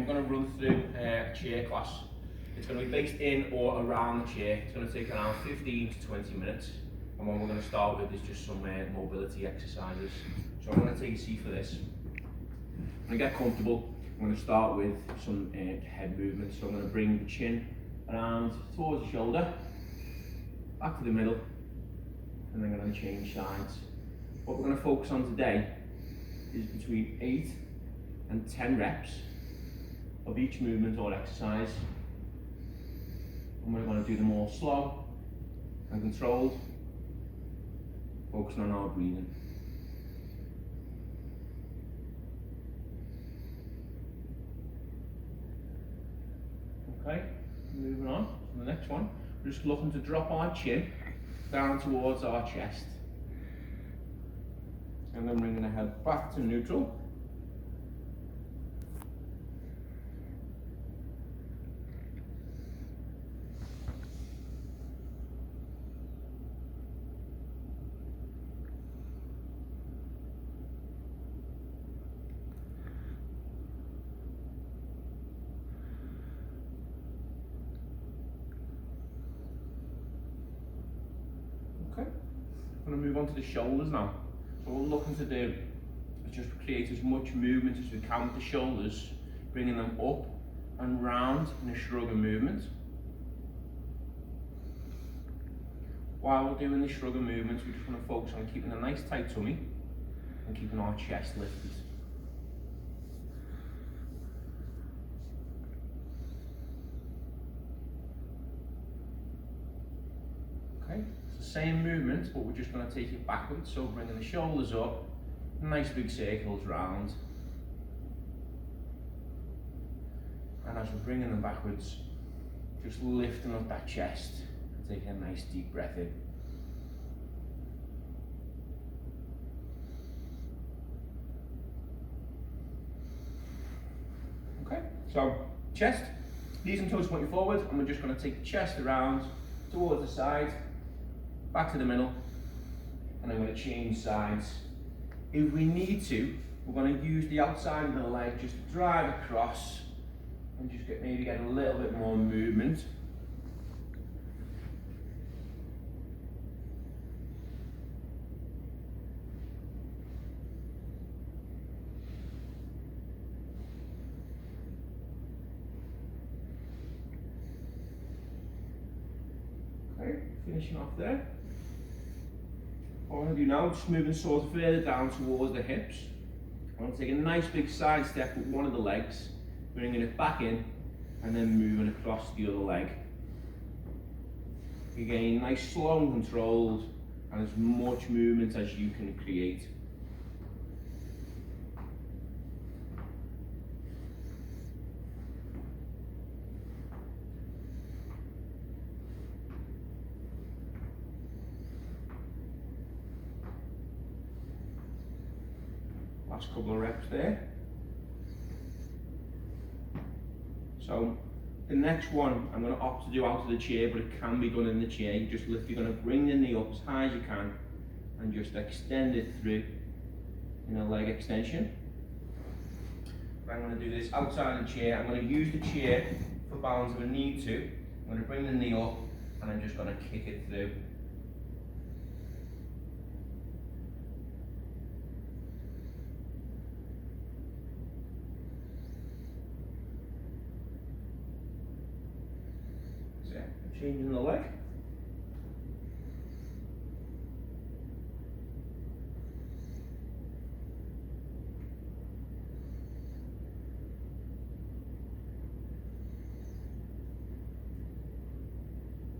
we're going to run through a chair class. It's going to be based in or around the chair. It's going to take around 15 to 20 minutes. And what we're going to start with is just some mobility exercises. So I'm going to take a seat for this. I'm going to get comfortable. I'm going to start with some head movements. So I'm going to bring the chin around towards the shoulder, back to the middle, and then I'm going to change sides. What we're going to focus on today is between 8 and 10 reps of each movement or exercise. And we're going to do them all slow and controlled, focusing on our breathing. Okay, moving on to the next one. We're just looking to drop our chin down towards our chest. And then bringing the head back to neutral. Okay, I'm going to move on to the shoulders now. So what we're looking to do is just create as much movement as we can with the shoulders, bringing them up and round in a shrugging movement. While we're doing the shrugging movements, we just want to focus on keeping a nice tight tummy and keeping our chest lifted. Okay, it's the same movement, but we're just going to take it backwards. So bringing the shoulders up, nice big circles round. And as we're bringing them backwards, just lifting up that chest and taking a nice deep breath in. Okay, so chest, knees and toes pointing forward, and we're just going to take the chest around towards the side, back to the middle, and then we're going to change sides. If we need to, we're going to use the outside of the leg just to drive across and just maybe get a little bit more movement. Okay, finishing off there. What I'm going to do now, just moving sort of further down towards the hips. I'm going to take a nice big side step with one of the legs, bringing it back in, and then moving across the other leg. Again, nice, slow and controlled, and as much movement as you can create. Last couple of reps there. So the next one I'm going to opt to do out of the chair, but it can be done in the chair. You're going to bring the knee up as high as you can and just extend it through in a leg extension. But I'm going to do this outside the chair. I'm going to use the chair for balance if I need to. I'm going to bring the knee up and I'm just going to kick it through. Changing the leg.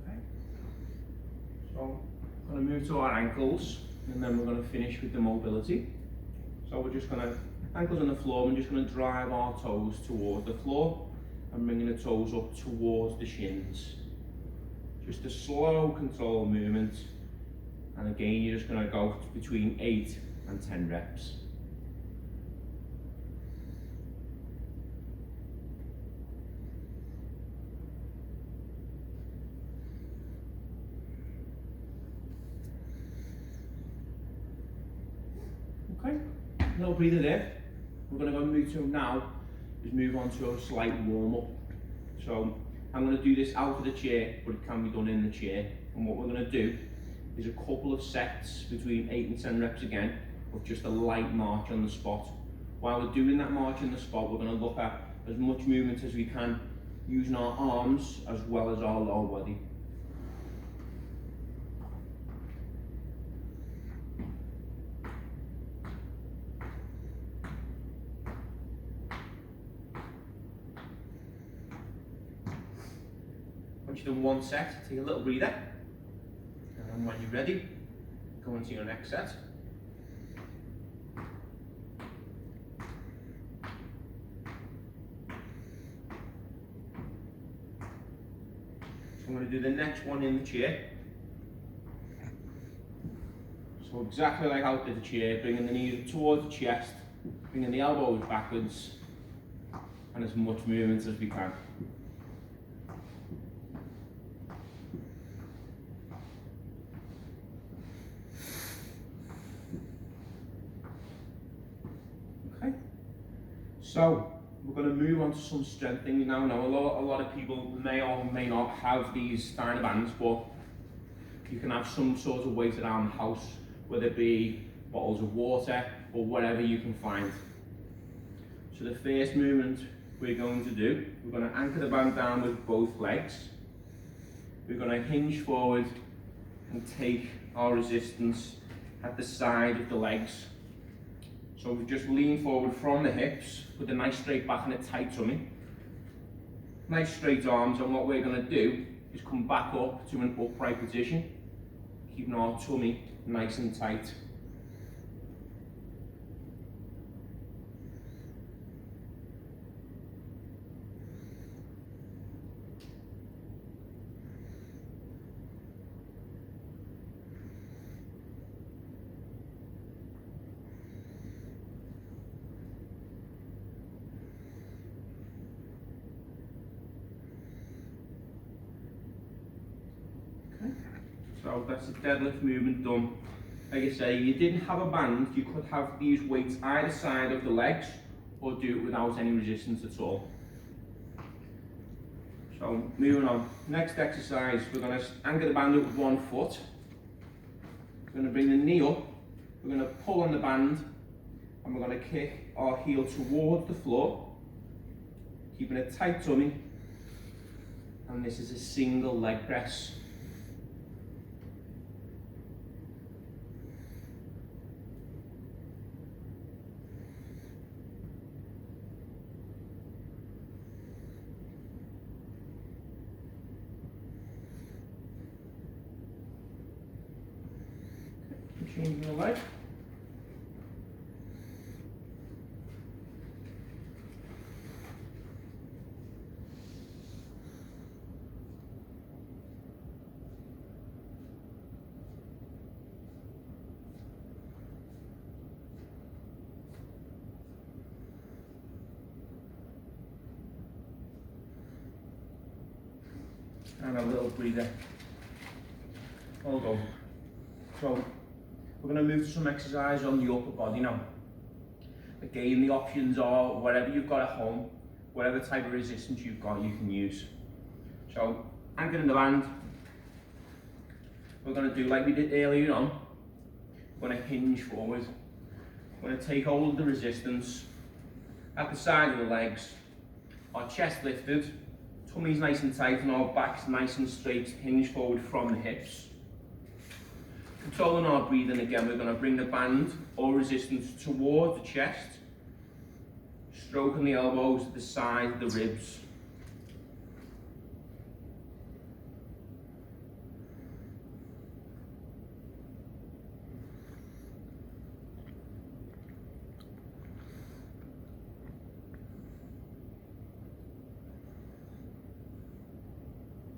Okay. So I'm going to move to our ankles, and then we're going to finish with the mobility. So we're just going to, ankles on the floor, we're just going to drive our toes towards the floor and bringing the toes up towards the shins. Just a slow, controlled movement, and again you're just going to go between 8 and 10 reps. Okay, no breather there. We're going to go move to now is move on to a slight warm-up. So I'm going to do this out of the chair, but it can be done in the chair. And what we're going to do is a couple of sets between 8 and 10 reps again, of just a light march on the spot. While we're doing that march on the spot, we're going to look at as much movement as we can, using our arms as well as our lower body. Once you've done one set, take a little breather, and when you're ready, go into your next set. So I'm going to do the next one in the chair. So exactly like out of the chair, bringing the knees towards the chest, bringing the elbows backwards, and as much movement as we can. Okay, so we're going to move on to some strength things now. Now, a lot of people may or may not have these kind of bands, but you can have some sort of weight around the house, whether it be bottles of water or whatever you can find. So the first movement we're going to do, we're going to anchor the band down with both legs. We're going to hinge forward and take our resistance at the side of the legs. So we just lean forward from the hips with a nice straight back and a tight tummy. Nice straight arms, and what we're going to do is come back up to an upright position, keeping our tummy nice and tight. So that's the deadlift movement done. Like I say, you didn't have a band, you could have these weights either side of the legs or do it without any resistance at all. So moving on, next exercise, we're going to anchor the band up with one foot. We're going to bring the knee up, we're going to pull on the band, and we're going to kick our heel towards the floor, keeping a tight tummy, and this is a single leg press. Changing the leg. And a little breather. Hold on. So we're going to move to some exercise on the upper body now. Again, the options are whatever you've got at home, whatever type of resistance you've got, you can use. So, anchoring the band, we're going to do like we did earlier on. We're going to hinge forward. We're going to take hold of the resistance at the side of the legs, our chest lifted, tummy's nice and tight, and our back's nice and straight, hinge forward from the hips. Controlling our breathing again, we're going to bring the band or resistance towards the chest, stroking the elbows to the side of the ribs.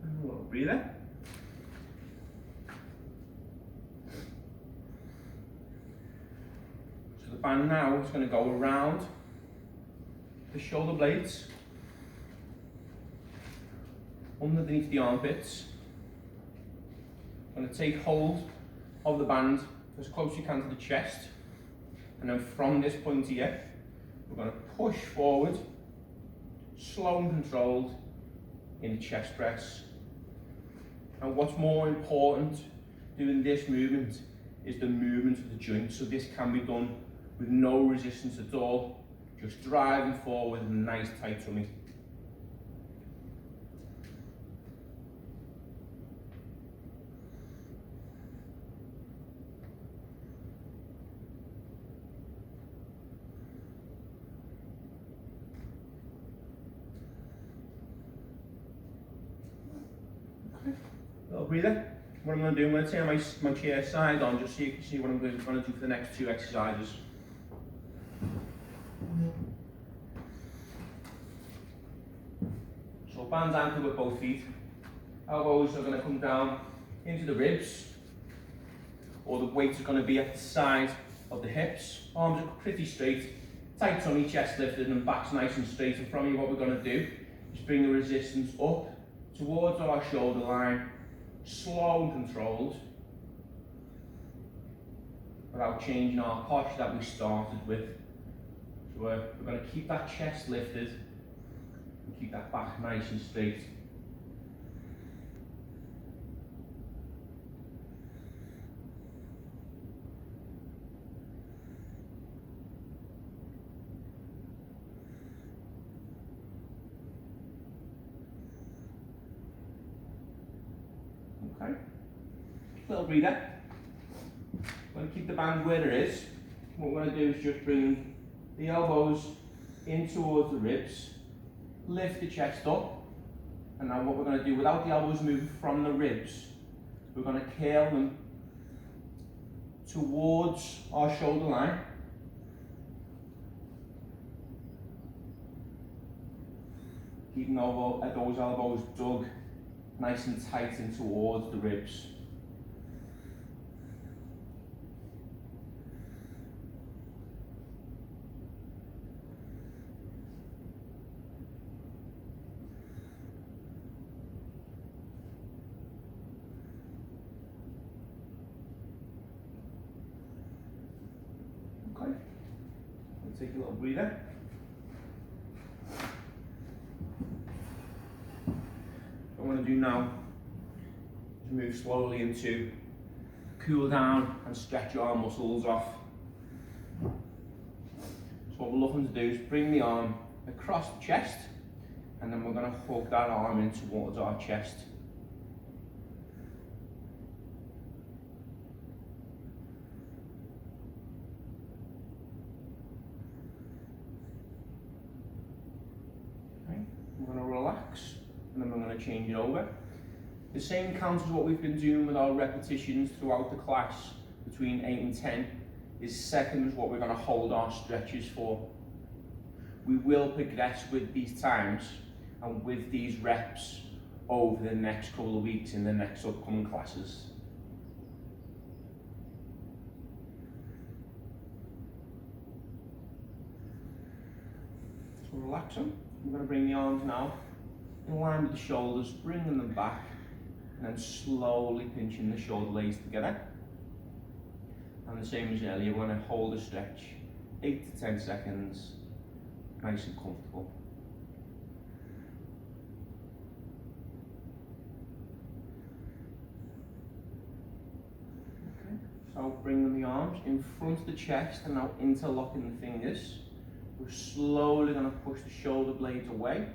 And a little breather. The band now is going to go around the shoulder blades, underneath the armpits. I'm going to take hold of the band as close as you can to the chest, and then from this point here, we're going to push forward slow and controlled in the chest press. And what's more important doing this movement is the movement of the joints. So this can be done with no resistance at all, just driving forward with a nice tight tummy. Little breather. What I'm going to do, I'm going to turn my chair side on just so you can see what I'm going to do for the next 2 exercises. So bands ankle with both feet. Elbows are going to come down into the ribs, or the weight is going to be at the side of the hips. Arms are pretty straight, tight tummy, chest lifted, and back's nice and straight. And from here, what we're going to do is bring the resistance up towards our shoulder line, slow and controlled, without changing our posture that we started with. So we're going to keep that chest lifted and keep that back nice and straight. Okay, little breather. We're going to keep the band where it is. What we're going to do is just bring the elbows in towards the ribs, lift the chest up, and now what we're going to do, without the elbows moving from the ribs, we're going to curl them towards our shoulder line. Keeping those elbows dug nice and tight in towards the ribs. Okay, we'll take a little breather. What I'm going to do now is move slowly into cool down and stretch our muscles off. So what we're looking to do is bring the arm across the chest, and then we're going to hug that arm in towards our chest. Okay, we're going to relax, and then we're going to change it over. The same count as what we've been doing with our repetitions throughout the class, between 8 and 10, is seconds what we're going to hold our stretches for. We will progress with these times and with these reps over the next couple of weeks in the next upcoming classes. So relax them. We're going to bring the arms now in line with the shoulders, bringing them back, and then slowly pinching the shoulder blades together. And the same as earlier, we're going to hold a stretch, 8 to 10 seconds, nice and comfortable. Okay, so bringing the arms in front of the chest and now interlocking the fingers. We're slowly going to push the shoulder blades away.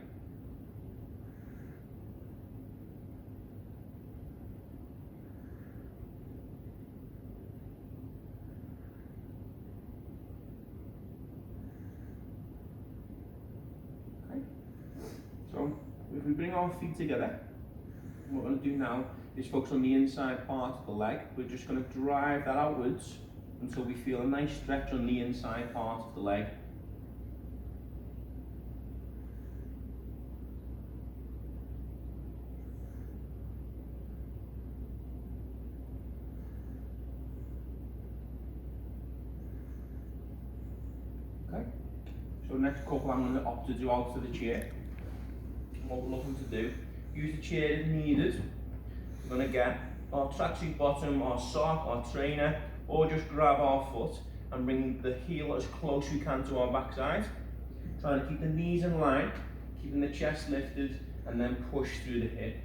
So if we bring our feet together, what we're going to do now is focus on the inside part of the leg. We're just going to drive that outwards until we feel a nice stretch on the inside part of the leg. Okay, so next couple I'm going to opt to do out to the chair. What we're looking to do, use the chair if needed. We're going to get our tracksuit bottom, our sock, our trainer, or just grab our foot and bring the heel as close as we can to our backside. Trying to keep the knees in line keeping the chest lifted, and then push through the hip.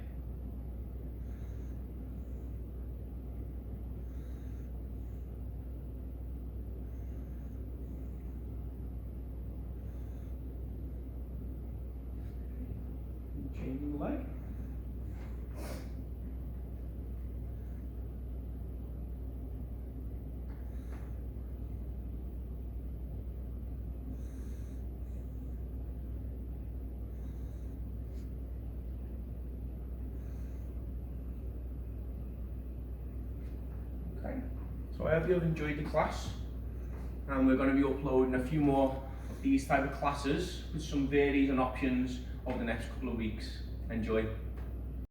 Changing the leg. Okay, so I hope you have enjoyed the class, and we're going to be uploading a few more of these type of classes with some varied and options over the next couple of weeks. Enjoy.